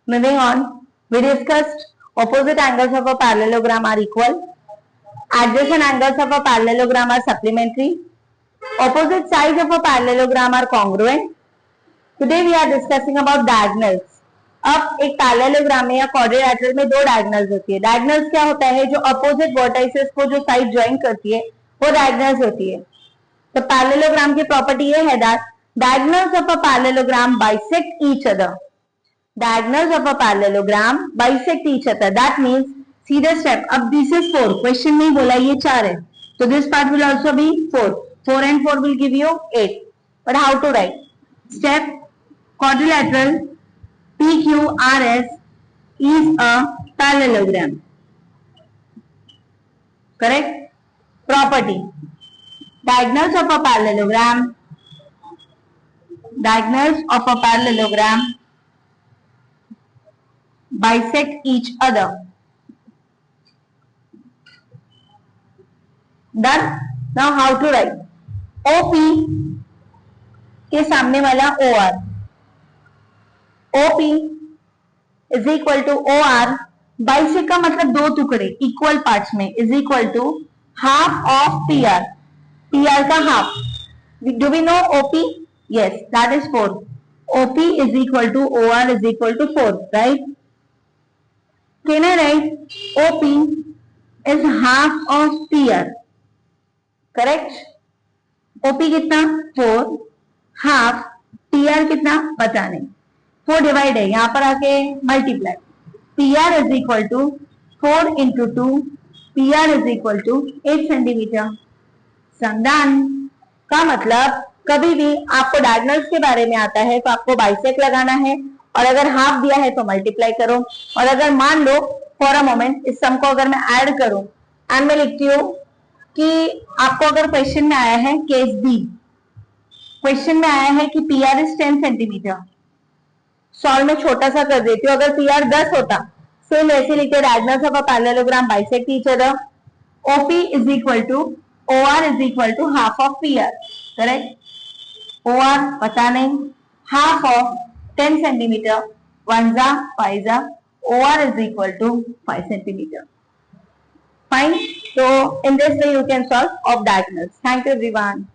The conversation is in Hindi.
Moving on, we discussed opposite angles of a parallelogram are equal. Adjacent angles of a parallelogram are supplementary. Opposite sides of a parallelogram are congruent. Today we are discussing about diagonals. अब एक पैरेललोग्राम में या क्वाड्रिलेटरल में दो डायगोनल्स होती है. डायगोनल्स क्या होता है? जो अपोजिट वर्टाइसेस को जो साइड ज्वाइन करती है वो डायगोनल्स होती है. तो पैरेललोग्राम की प्रॉपर्टी ये है that diagonals of a parallelogram bisect each other. Diagonals of a parallelogram bisect each other. That means सीधे स्टेप. अब this is 4. क्वेश्चन नहीं बोला ये 4 है, तो this part will also be 4. 4 and 4 will give you 8. But how to write? Step quadrilateral PQRS is a parallelogram. Correct? Property. Diagonals of a parallelogram bisect each other. Done. Now how to write? OP के सामने वाला OR. OP is equal to OR. Bisect का मतलब दो टुकड़े इक्वल पार्ट्स में is equal to half of PR. PR का half. Do we know OP? Yes, that is 4. OP is equal to OR is equal to 4, right? Can I write OP is half of PR? Correct? OP कितना? 4. half PR कितना? पता नहीं. 4 डिवाइड है, यहाँ पर आके multiply. PR is equal to 4 into 2. PR is equal to 8 centimetre. समझान का मतलब कभी भी आपको डायगोनल्स के बारे में आता है तो आपको बाइसेक्ट लगाना है, और अगर हाफ दिया है तो मल्टीप्लाई करो. और अगर मान लो फॉर अ मोमेंट इस सम को अगर मैं ऐड करूं एंड मैं लिखती हूँ कि आपको अगर क्वेश्चन में आया है केस बी, क्वेश्चन में आया है कि PR इज 10 सेंटीमीटर. सॉल्व में छोटा सा कर देती हूँ. अगर PR 10 होता, सेम ऐसे लिखते diagonals of a parallelogram bisect each other. OP is equal to OR is equal to half of PR. Correct? OR पता नहीं, हाफ ऑफ 10 centimeter, 1 जा 5 जा, OR is equal to 5 centimeter. Fine. So in this way you can solve of diagonals. Thank you everyone.